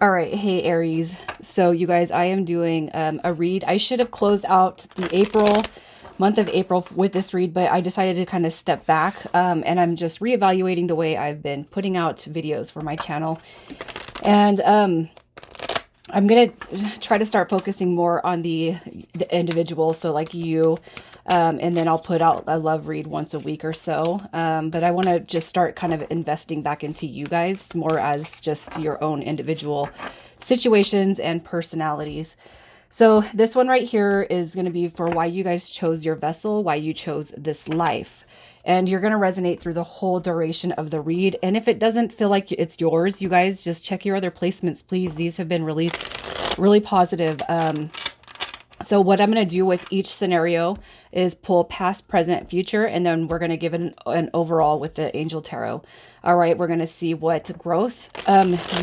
All right, hey Aries. So you guys, I am doing a read. I should have closed out the month of April with this read, but I decided to kind of step back, and I'm just reevaluating the way I've been putting out videos for my channel. And I'm gonna try to start focusing more on the individual, so like you, and then I'll put out a love read once a week or so. But I want to just start kind of investing back into you guys more as just your own individual situations and personalities. So this one right here is going to be for why you guys chose your vessel, why you chose this life. And you're going to resonate through the whole duration of the read. And if it doesn't feel like it's yours, you guys just check your other placements, please. These have been really, really positive. So what I'm going to do with each scenario is pull past, present, future, and then we're going to give it an overall with the Angel Tarot. All right, we're going to see what growth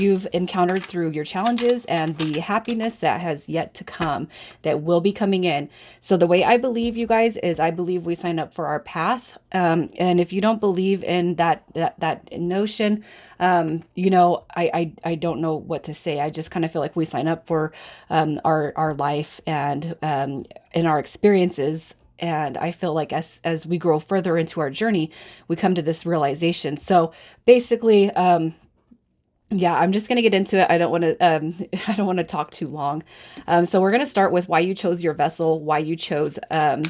you've encountered through your challenges and the happiness that has yet to come, that will be coming in. So the way I believe, you guys, is I believe we sign up for our path. And if you don't believe in that notion, I don't know what to say. I just kind of feel like we sign up for our life and in our experiences. And I feel like as we grow further into our journey, we come to this realization. So basically, yeah, I'm just going to get into it. I don't want to I don't want to talk too long. So we're going to start with why you chose your vessel, why you chose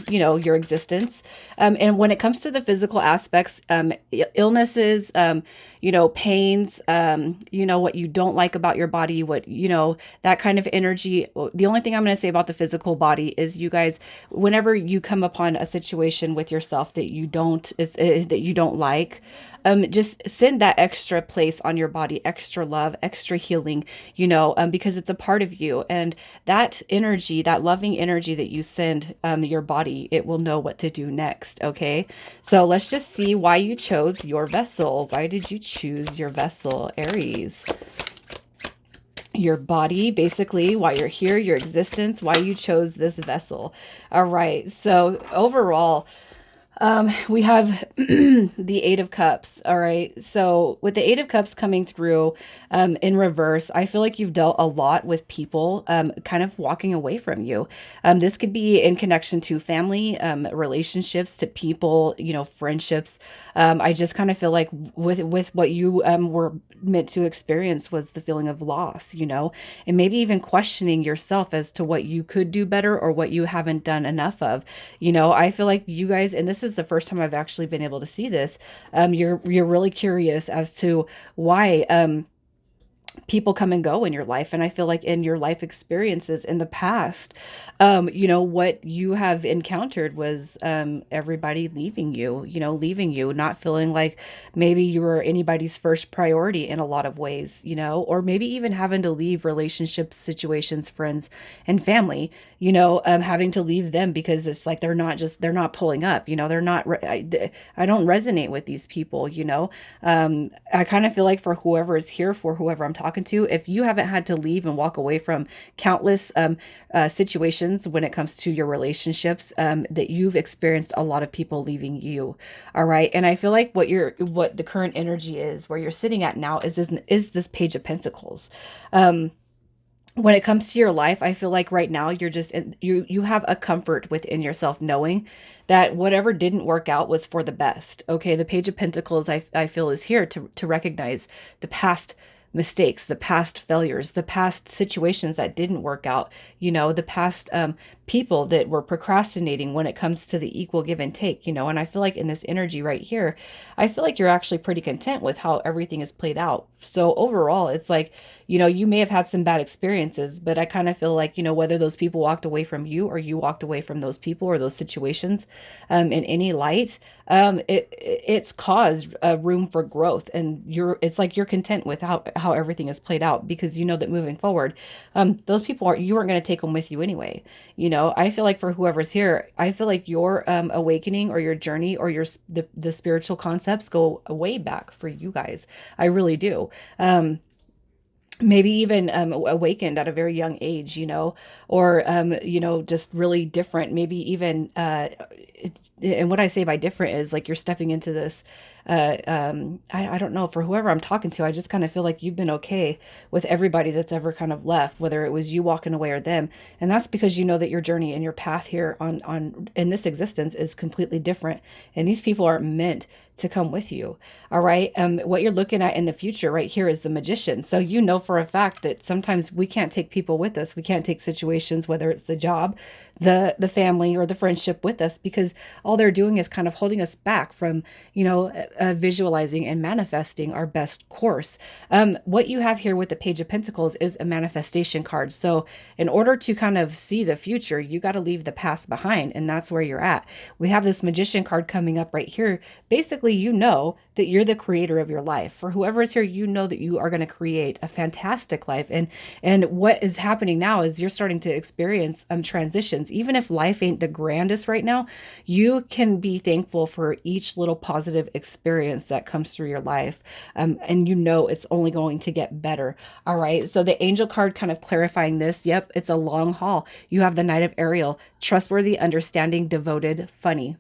your existence. And when it comes to the physical aspects, illnesses, pains, what you don't like about your body, that kind of energy. The only thing I'm going to say about the physical body is, you guys, whenever you come upon a situation with yourself that you don't like, just send that extra place on your body, extra love, extra healing, because it's a part of you. And that energy, that loving energy that you send your body, it will know what to do next. Okay. So let's just see why you chose your vessel. Why did you choose your vessel, Aries? Your body, basically, why you're here, your existence, why you chose this vessel. All right. So overall, we have the Eight of Cups. All right. So with the Eight of Cups coming through in reverse, I feel like you've dealt a lot with people kind of walking away from you. This could be in connection to family, relationships, to people, friendships. I just kind of feel like with what you were meant to experience was the feeling of loss, and maybe even questioning yourself as to what you could do better or what you haven't done enough of. I feel like you guys, and this is the first time I've actually been able to see this, you're really curious as to why people come and go in your life. And I feel like in your life experiences in the past, what you have encountered was everybody leaving you, not feeling like maybe you were anybody's first priority in a lot of ways, or maybe even having to leave relationships, situations, friends, and family, having to leave them because it's like they're not pulling up, they're not, I don't resonate with these people, I kind of feel like for whoever is here, for whoever I'm talking to, if you haven't had to leave and walk away from countless situations when it comes to your relationships, that you've experienced a lot of people leaving you. All right. And I feel like what the current energy is, where you're sitting at now, is this Page of Pentacles. When it comes to your life, I feel like right now you're just you have a comfort within yourself, knowing that whatever didn't work out was for the best. Okay, the Page of Pentacles, I feel, is here to recognize the past mistakes, the past failures, the past situations that didn't work out, the past people that were procrastinating when it comes to the equal give and take, and I feel like in this energy right here, I feel like you're actually pretty content with how everything is played out. So overall, it's like, you may have had some bad experiences, but I kind of feel like, whether those people walked away from you or you walked away from those people or those situations, in any light, it's caused room for growth, and it's like you're content with how everything is played out, because you know that moving forward, those people you aren't going to take them with you anyway. I feel like for whoever's here, I feel like your awakening or your journey or the spiritual concepts go way back for you guys. I really do. Maybe even awakened at a very young age, or just really different. Maybe even and what I say by different is like you're stepping into this I don't know, for whoever I'm talking to, I just kind of feel like you've been okay with everybody that's ever kind of left, whether it was you walking away or them. And that's because you know that your journey and your path here on in this existence is completely different. And these people aren't meant to come with you. All right. What you're looking at in the future right here is the magician. So you know for a fact that sometimes we can't take people with us. We can't take situations, whether it's the job, the family, or the friendship with us, because all they're doing is kind of holding us back from, visualizing and manifesting our best course. What you have here with the Page of Pentacles is a manifestation card. So in order to kind of see the future, you got to leave the past behind, and that's where you're at. We have this magician card coming up right here. Basically, you know that you're the creator of your life. For whoever is here, you know that you are going to create a fantastic life. And what is happening now is you're starting to experience transitions. Even if life ain't the grandest right now, you can be thankful for each little positive experience that comes through your life. And you know it's only going to get better. All right. So the angel card kind of clarifying this. Yep, it's a long haul. You have the Knight of Ariel, trustworthy, understanding, devoted, funny.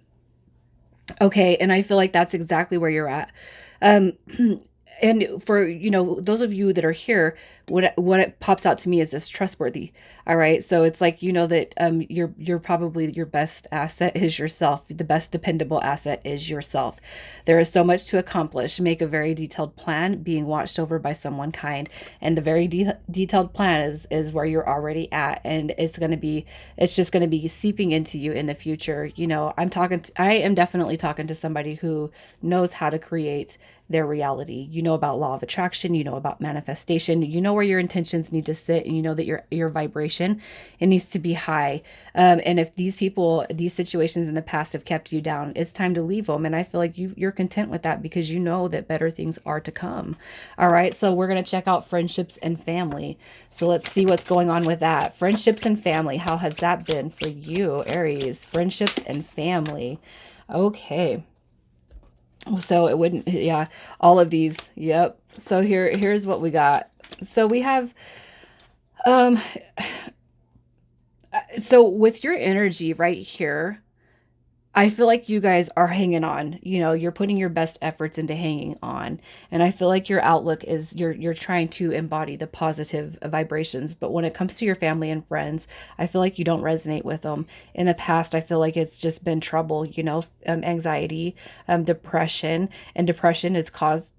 Okay, and I feel like that's exactly where you're at. Um, and for those of you that are here, what it pops out to me is this trustworthy. All right, so it's like that you're probably your best asset is yourself. The best dependable asset is yourself. There is so much to accomplish. Make a very detailed plan, being watched over by someone kind, and the very detailed plan is where you're already at, and it's just going to be seeping into you in the future. I am definitely talking to somebody who knows how to create their reality. You know about law of attraction, you know about manifestation, you know where your intentions need to sit, and you know that your vibration, it needs to be high. And if these situations in the past have kept you down, it's time to leave them. And I feel like you're content with that because you know that better things are to come. All right, so we're going to check out friendships and family. So let's see what's going on with that. Friendships and family, how has that been for you, Aries? Friendships and family. Okay. So it wouldn't, yeah, all of these. Yep. So here's what we got. So we have, um, so with your energy right here, I feel like you guys are hanging on. You're putting your best efforts into hanging on. And I feel like your outlook is you're trying to embody the positive vibrations. But when it comes to your family and friends, I feel like you don't resonate with them. In the past, I feel like it's just been trouble, anxiety, depression. And depression is caused,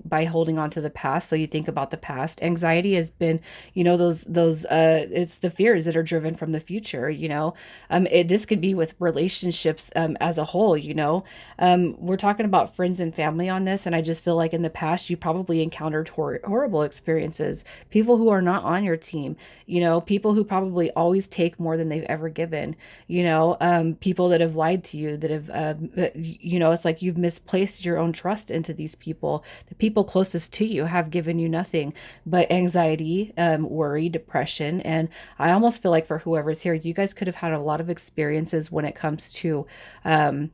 by holding on to the past. So you think about the past. Anxiety has been, those it's the fears that are driven from the future, this could be with relationships as a whole. We're talking about friends and family on this, and I just feel like in the past you probably encountered horrible experiences, people who are not on your team, people who probably always take more than they've ever given, people that have lied to you, that have it's like you've misplaced your own trust into these people. The people closest to you have given you nothing but anxiety, worry, depression. And I almost feel like for whoever's here, you guys could have had a lot of experiences when it comes to um,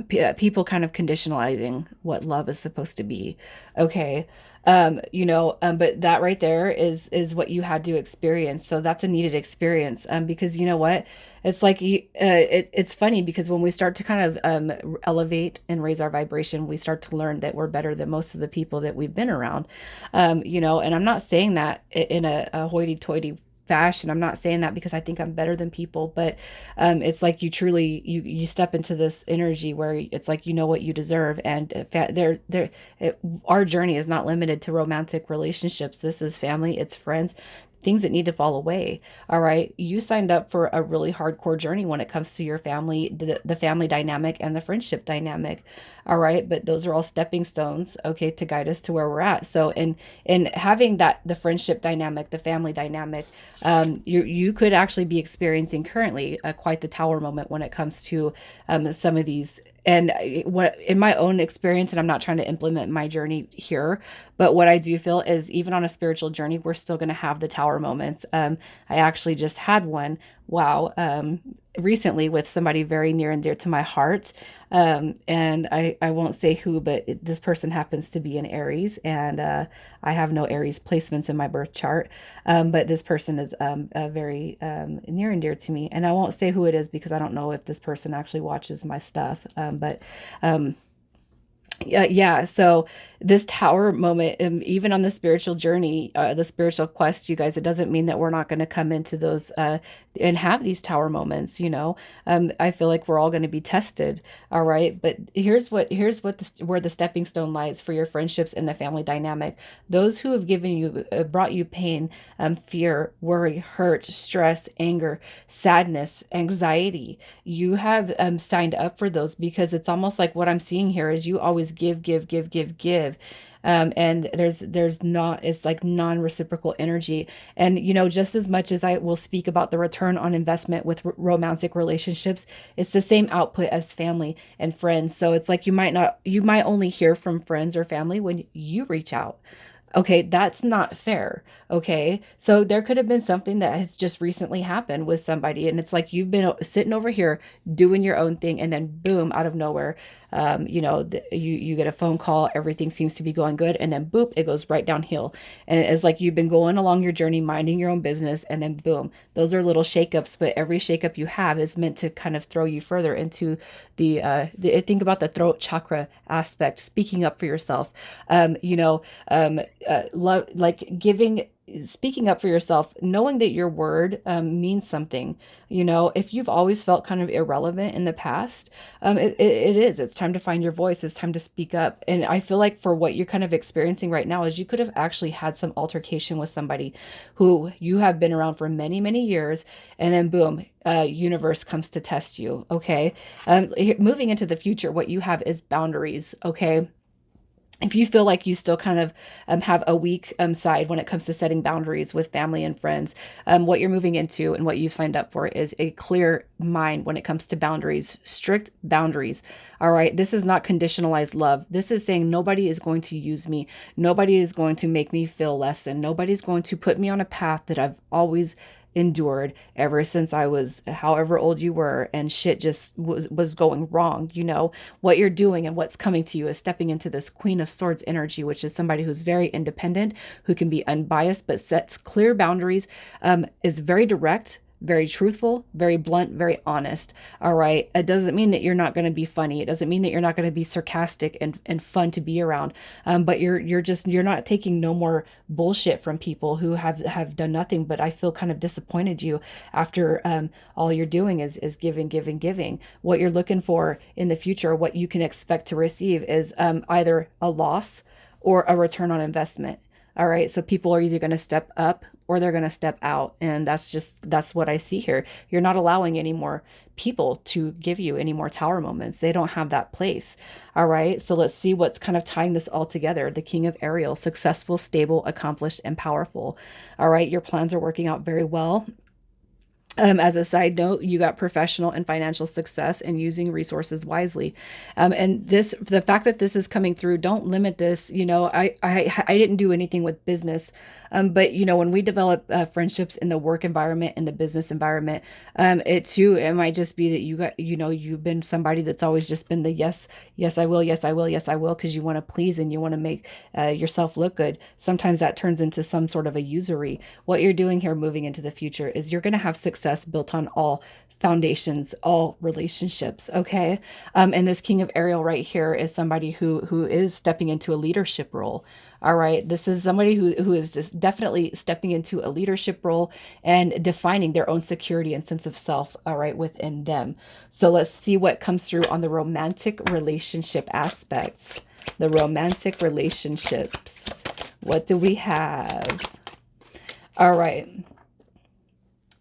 people kind of conditionalizing what love is supposed to be. Okay. But that right there is what you had to experience. So that's a needed experience. Because you know what? It's like it's funny because when we start to kind of elevate and raise our vibration, we start to learn that we're better than most of the people that we've been around. And I'm not saying that in a hoity-toity fashion. I'm not saying that because I think I'm better than people, but it's like you truly you step into this energy where it's like you know what you deserve, and our journey is not limited to romantic relationships. This is family, it's friends, things that need to fall away. All right, you signed up for a really hardcore journey when it comes to your family, the family dynamic and the friendship dynamic. All right, but those are all stepping stones, okay, to guide us to where we're at. So in having that, the friendship dynamic, the family dynamic, you could actually be experiencing currently quite the tower moment when it comes to some of these. And what in my own experience, and I'm not trying to implement my journey here, but what I do feel is even on a spiritual journey, we're still going to have the tower moments. I actually just had one. Wow. Recently with somebody very near and dear to my heart. And I won't say who, but this person happens to be an Aries, and I have no Aries placements in my birth chart. But this person is very near and dear to me. And I won't say who it is because I don't know if this person actually watches my stuff. But Yeah. So this tower moment, even on the spiritual journey, the spiritual quest, you guys, it doesn't mean that we're not going to come into those and have these tower moments. I feel like we're all going to be tested. All right. But here's what where the stepping stone lies for your friendships and the family dynamic. Those who have given you, brought you pain, fear, worry, hurt, stress, anger, sadness, anxiety, you have signed up for those, because it's almost like what I'm seeing here is you always give, give, give, give, give. And there's not, it's like non-reciprocal energy. And just as much as I will speak about the return on investment with romantic relationships, it's the same output as family and friends. So it's like you might only hear from friends or family when you reach out. Okay, that's not fair. Okay, so there could have been something that has just recently happened with somebody, and it's like you've been sitting over here doing your own thing, and then boom, out of nowhere, you get a phone call. Everything seems to be going good, and then boop, it goes right downhill. And it's like you've been going along your journey, minding your own business, and then boom, those are little shakeups. But every shakeup you have is meant to kind of throw you further into think about the throat chakra aspect, speaking up for yourself. Love, like giving, speaking up for yourself, knowing that your word means something. If you've always felt kind of irrelevant in the past, it is, it's time to find your voice. It's time to speak up. And I feel like for what you're kind of experiencing right now is you could have actually had some altercation with somebody who you have been around for many, many years, and then boom, universe comes to test you. Okay. Moving into the future, what you have is boundaries. Okay, if you feel like you still kind of have a weak side when it comes to setting boundaries with family and friends, what you're moving into and what you've signed up for is a clear mind when it comes to boundaries, strict boundaries. All right. This is not conditionalized love. This is saying nobody is going to use me. Nobody is going to make me feel less than. Nobody's going to put me on a path that I've always endured ever since I was however old you were, and shit just was going wrong. What you're doing and what's coming to you is stepping into this Queen of Swords energy, which is somebody who's very independent, who can be unbiased but sets clear boundaries, is very direct, very truthful, very blunt, very honest. All right. It doesn't mean that you're not going to be funny. It doesn't mean that you're not going to be sarcastic and fun to be around. But you're not taking no more bullshit from people who have done nothing. But I feel kind of disappointed you after all you're doing is giving, giving, giving. What you're looking for in the future, what you can expect to receive is either a loss or a return on investment. All right. So people are either going to step up or they're going to step out. And that's what I see here. You're not allowing any more people to give you any more tower moments. They don't have that place. All right. So let's see what's kind of tying this all together. The King of Ariel, successful, stable, accomplished, and powerful. All right. Your plans are working out very well. As a side note, you got professional and financial success and using resources wisely. And the fact that this is coming through, don't limit this. I didn't do anything with business, but when we develop friendships in the work environment, in the business environment, it might just be that you've been somebody that's always just been the yes, yes I will, yes I will, yes I will, because you want to please and you want to make yourself look good. Sometimes that turns into some sort of a usury. What you're doing here, moving into the future, is you're going to have success built on all foundations, all relationships. Okay. And this King of Ariel right here is somebody who is stepping into a leadership role. All right. This is somebody who is just definitely stepping into a leadership role and defining their own security and sense of self, all right, within them. So let's see what comes through on the romantic relationship aspects. The romantic relationships. What do we have? All right.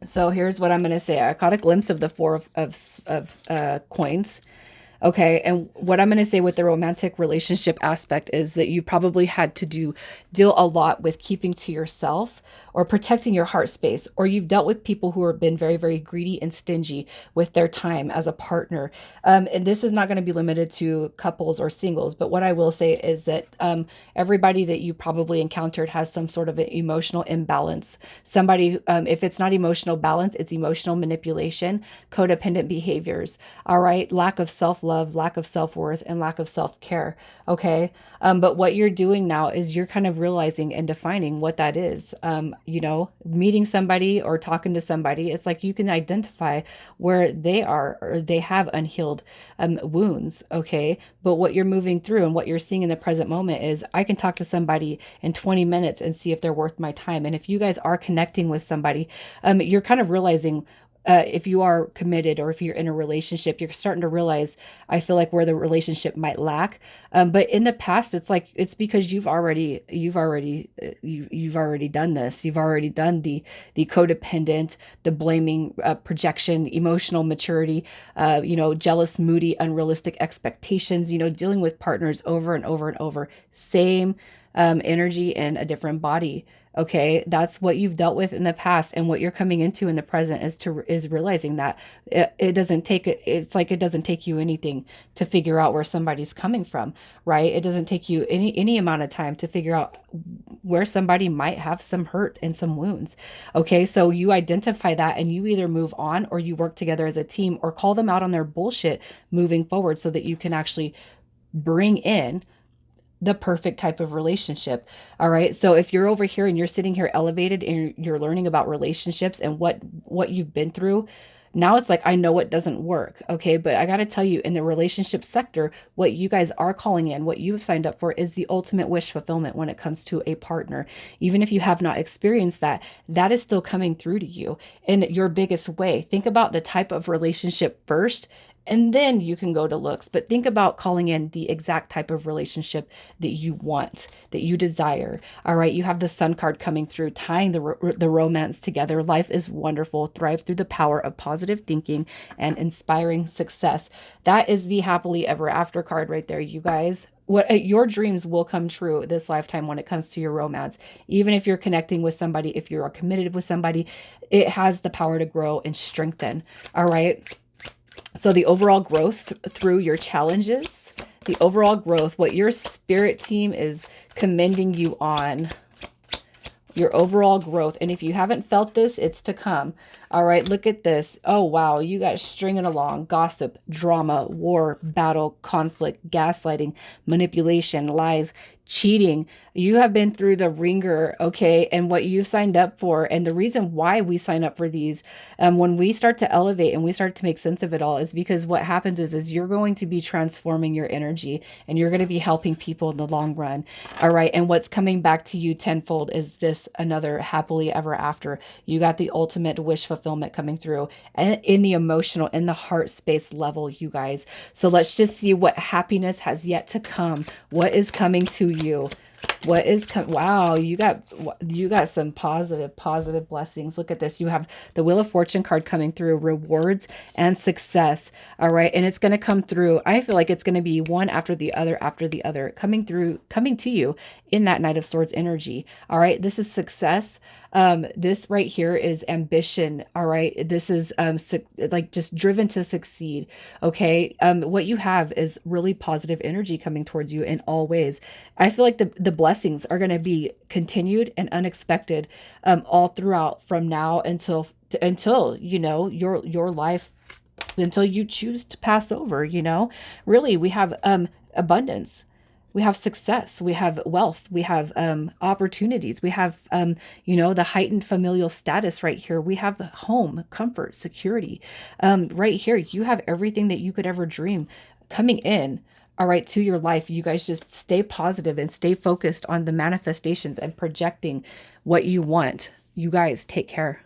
So here's what I'm going to say. I caught a glimpse of the four of coins. Okay. And what I'm going to say with the romantic relationship aspect is that you probably had to deal a lot with keeping to yourself or protecting your heart space, or you've dealt with people who have been very, very greedy and stingy with their time as a partner. And this is not going to be limited to couples or singles, but what I will say is that everybody that you probably encountered has some sort of an emotional imbalance. Somebody, if it's not emotional balance, it's emotional manipulation, codependent behaviors. All right. Lack of self-love, lack of self-worth, and lack of self-care. Okay. But what you're doing now is you're kind of realizing and defining what that is. you know, meeting somebody or talking to somebody, it's like you can identify where they are or they have unhealed wounds. Okay. But what you're moving through and what you're seeing in the present moment is I can talk to somebody in 20 minutes and see if they're worth my time. And if you guys are connecting with somebody, you're kind of realizing if you are committed or if you're in a relationship, you're starting to realize, I feel like, where the relationship might lack. But in the past, it's like it's because you've already done this. You've already done the codependent, the blaming, projection, emotional maturity, you know, jealous, moody, unrealistic expectations. You know, dealing with partners over and over and over, same energy in a different body. Okay, that's what you've dealt with in the past, and what you're coming into in the present is realizing that it doesn't take it. It's like it doesn't take you anything to figure out where somebody's coming from, right? It doesn't take you any amount of time to figure out where somebody might have some hurt and some wounds. Okay, so you identify that, and you either move on or you work together as a team or call them out on their bullshit moving forward, so that you can actually bring in the perfect type of relationship. All right. So if you're over here and you're sitting here elevated and you're learning about relationships and what you've been through, now it's like I know what doesn't work. Okay. But I got to tell you, in the relationship sector, what you guys are calling in, what you've signed up for, is the ultimate wish fulfillment when it comes to a partner. Even if you have not experienced that, that is still coming through to you in your biggest way. Think about the type of relationship first, and then you can go to looks. But think about calling in the exact type of relationship that you want, that you desire. All right. You have the Sun card coming through, tying the romance together. Life is wonderful. Thrive through the power of positive thinking and inspiring success. That is the happily ever after card right there, you guys. What your dreams will come true this lifetime when it comes to your romance. Even if you're connecting with somebody, if you are committed with somebody, it has the power to grow and strengthen. All right. So the overall growth through your challenges, the overall growth, what your spirit team is commending you on, your overall growth. And if you haven't felt this, it's to come. All right, look at this. Oh, wow. You guys stringing along. Gossip, drama, war, battle, conflict, gaslighting, manipulation, lies, cheating. You have been through the ringer, okay? And what you've signed up for, and the reason why we sign up for these, when we start to elevate and we start to make sense of it all, is because what happens is you're going to be transforming your energy and you're going to be helping people in the long run. All right. And what's coming back to you tenfold is this another happily ever after. You got the ultimate wish fulfillment coming through, and in the emotional, in the heart space level, you guys. So let's just see what happiness has yet to come. What is coming to you? What is wow, you got some positive blessings. Look at this. You have the Wheel of Fortune card coming through, rewards and success. All right. And it's going to come through. I feel like it's going to be one after the other, coming to you in that Knight of Swords energy. All right. This is success. This right here is ambition. All right. This is like just driven to succeed. Okay. What you have is really positive energy coming towards you in all ways. I feel like the blessings are going to be continued and unexpected all throughout from now until you know your life, until you choose to pass over. You know, really, we have abundance. We have success, we have wealth, we have opportunities, we have, you know, the heightened familial status right here. We have the home, comfort, security. Right here, you have everything that you could ever dream coming in. All right, to your life. You guys just stay positive and stay focused on the manifestations and projecting what you want. You guys take care.